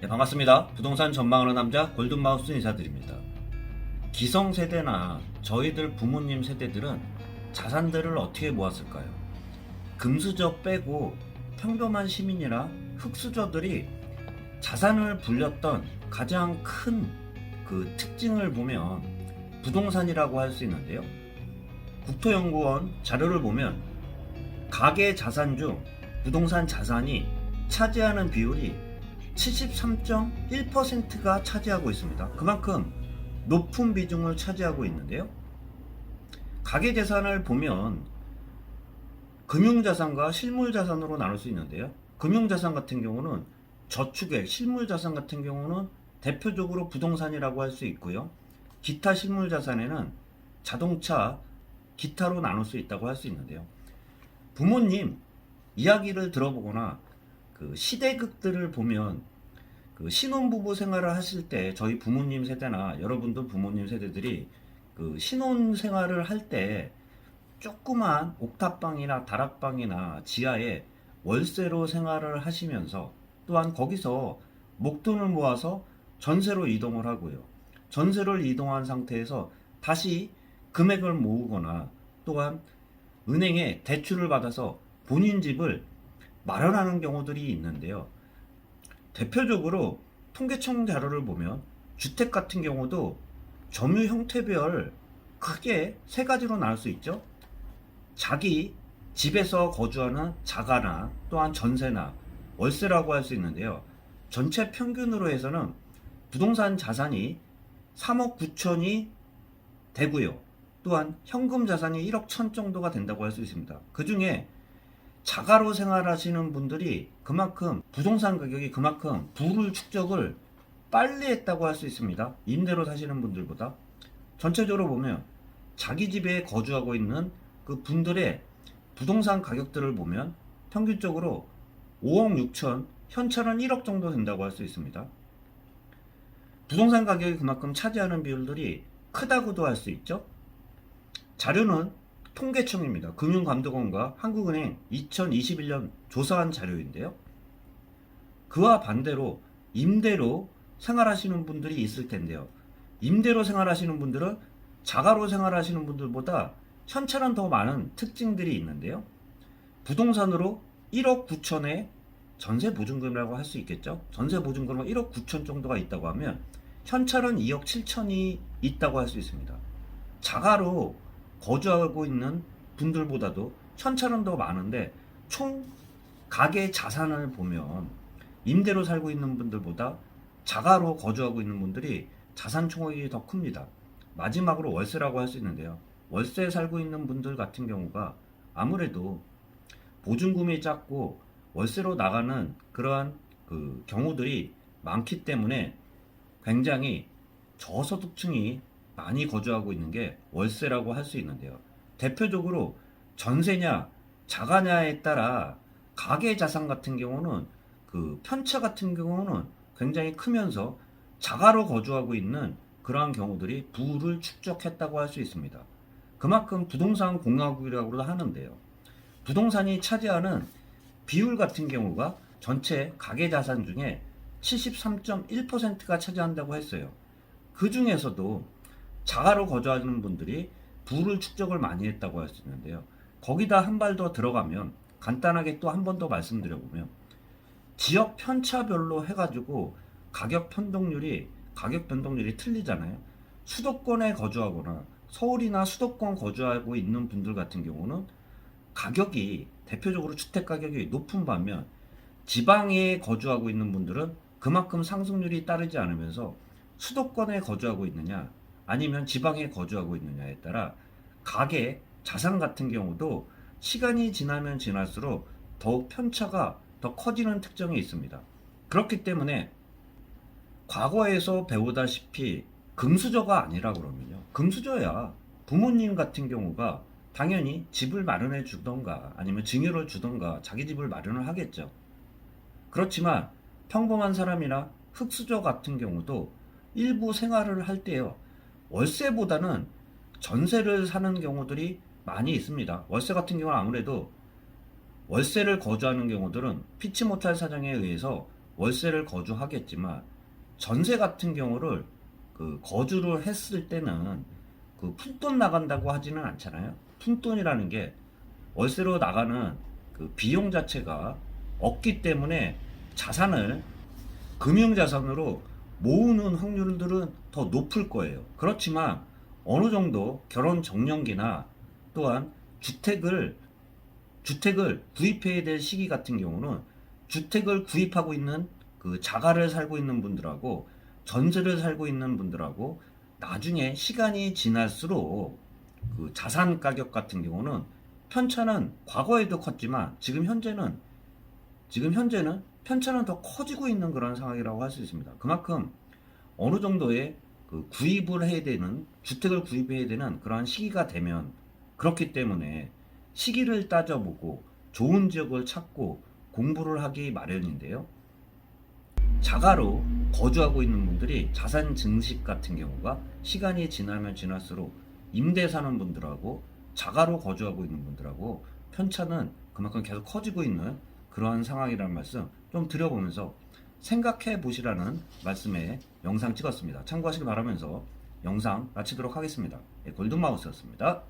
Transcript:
네, 반갑습니다. 부동산 전망하는 남자 골든마우스 인사드립니다. 기성세대나 저희들 부모님 세대들은 자산들을 어떻게 모았을까요? 금수저 빼고 평범한 시민이나 흑수저들이 자산을 불렸던 가장 큰 그 특징을 보면 부동산이라고 할 수 있는데요. 국토연구원 자료를 보면 가계 자산 중 부동산 자산이 차지하는 비율이 73.1%가 차지하고 있습니다. 그만큼 높은 비중을 차지하고 있는데요. 가계 자산을 보면 금융자산과 실물자산으로 나눌 수 있는데요. 금융자산 같은 경우는 저축액, 실물자산 같은 경우는 대표적으로 부동산이라고 할 수 있고요. 기타 실물자산에는 자동차, 기타로 나눌 수 있다고 할 수 있는데요. 부모님 이야기를 들어보거나 그 시대극들을 보면 그 신혼부부 생활을 하실 때 저희 부모님 세대나 여러분들 부모님 세대들이 그 신혼 생활을 할 때 조그만 옥탑방이나 다락방이나 지하에 월세로 생활을 하시면서 또한 거기서 목돈을 모아서 전세로 이동을 하고요. 전세를 이동한 상태에서 다시 금액을 모으거나 또한 은행에 대출을 받아서 본인 집을 마련하는 경우들이 있는데요. 대표적으로 통계청 자료를 보면 주택 같은 경우도 점유 형태별 크게 세 가지로 나눌 수 있죠. 자기 집에서 거주하는 자가나 또한 전세나 월세라고 할 수 있는데요. 전체 평균으로 해서는 부동산 자산이 3억 9천이 되고요. 또한 현금 자산이 1억 1천 정도가 된다고 할 수 있습니다. 그 중에 자가로 생활하시는 분들이 그만큼 부동산 가격이 그만큼 부를 축적을 빨리 했다고 할 수 있습니다. 임대로 사시는 분들보다. 전체적으로 보면 자기 집에 거주하고 있는 그 분들의 부동산 가격들을 보면 평균적으로 5억 6천, 현찰은 1억 정도 된다고 할 수 있습니다. 부동산 가격이 그만큼 차지하는 비율들이 크다고도 할 수 있죠. 자료는 통계청입니다. 금융감독원과 한국은행 2021년 조사한 자료인데요. 그와 반대로 임대로 생활하시는 분들이 있을 텐데요. 임대로 생활하시는 분들은 자가로 생활하시는 분들보다 현찰은 더 많은 특징들이 있는데요. 부동산으로 1억 9천에 전세 보증금이라고 할 수 있겠죠. 전세 보증금은 1억 9천 정도가 있다고 하면 현찰은 2억 7천이 있다고 할 수 있습니다. 자가로 거주하고 있는 분들보다도 현찰은 더 많은데 총 가계 자산을 보면 임대로 살고 있는 분들보다 자가로 거주하고 있는 분들이 자산 총액이 더 큽니다. 마지막으로 월세라고 할 수 있는데요. 월세에 살고 있는 분들 같은 경우가 아무래도 보증금이 작고 월세로 나가는 그러한 그 경우들이 많기 때문에 굉장히 저소득층이 많이 거주하고 있는 게 월세라고 할 수 있는데요. 대표적으로 전세냐 자가냐에 따라 가계 자산 같은 경우는 그 편차 같은 경우는 굉장히 크면서 자가로 거주하고 있는 그러한 경우들이 부를 축적했다고 할 수 있습니다. 그만큼 부동산 공화국이라고도 하는데요. 부동산이 차지하는 비율 같은 경우가 전체 가계 자산 중에 73.1%가 차지한다고 했어요. 그 중에서도 자가로 거주하는 분들이 부를 축적을 많이 했다고 할 수 있는데요. 거기다 한 발 더 들어가면 간단하게 또 한 번 더 말씀드려보면 지역 편차별로 해가지고 가격 변동률이 틀리잖아요. 수도권에 거주하거나 서울이나 수도권 거주하고 있는 분들 같은 경우는 가격이 대표적으로 주택 가격이 높은 반면 지방에 거주하고 있는 분들은 그만큼 상승률이 따르지 않으면서 수도권에 거주하고 있느냐 아니면 지방에 거주하고 있느냐에 따라 가계 자산 같은 경우도 시간이 지나면 지날수록 더욱 편차가 더 커지는 특징이 있습니다. 그렇기 때문에 과거에서 배우다시피 금수저가 아니라 그러면요. 금수저야 부모님 같은 경우가 당연히 집을 마련해 주던가 아니면 증여를 주던가 자기 집을 마련을 하겠죠. 그렇지만 평범한 사람이나 흑수저 같은 경우도 일부 생활을 할 때요. 월세보다는 전세를 사는 경우들이 많이 있습니다. 월세 같은 경우는 아무래도 월세를 거주하는 경우들은 피치 못할 사정에 의해서 월세를 거주하겠지만 전세 같은 경우를 그 거주를 했을 때는 그 푼돈 나간다고 하지는 않잖아요. 푼돈이라는 게 월세로 나가는 그 비용 자체가 없기 때문에 자산을 금융자산으로 모으는 확률들은 더 높을 거예요. 그렇지만 어느 정도 결혼 정년기나 또한 주택을 구입해야 될 시기 같은 경우는 주택을 구입하고 있는 그 자가를 살고 있는 분들하고 전세를 살고 있는 분들하고 나중에 시간이 지날수록 그 자산 가격 같은 경우는 편차는 과거에도 컸지만 지금 현재는 편차는 더 커지고 있는 그런 상황이라고 할 수 있습니다. 그만큼 어느 정도의 그 구입을 해야 되는 주택을 구입해야 되는 그러한 시기가 되면 그렇기 때문에 시기를 따져보고 좋은 지역을 찾고 공부를 하기 마련인데요. 자가로 거주하고 있는 분들이 자산 증식 같은 경우가 시간이 지나면 지날수록 임대 사는 분들하고 자가로 거주하고 있는 분들하고 편차는 그만큼 계속 커지고 있는 그러한 상황이라는 말씀 좀 드려보면서 생각해 보시라는 말씀에 영상 찍었습니다. 참고하시기 바라면서 영상 마치도록 하겠습니다. 골든마우스였습니다.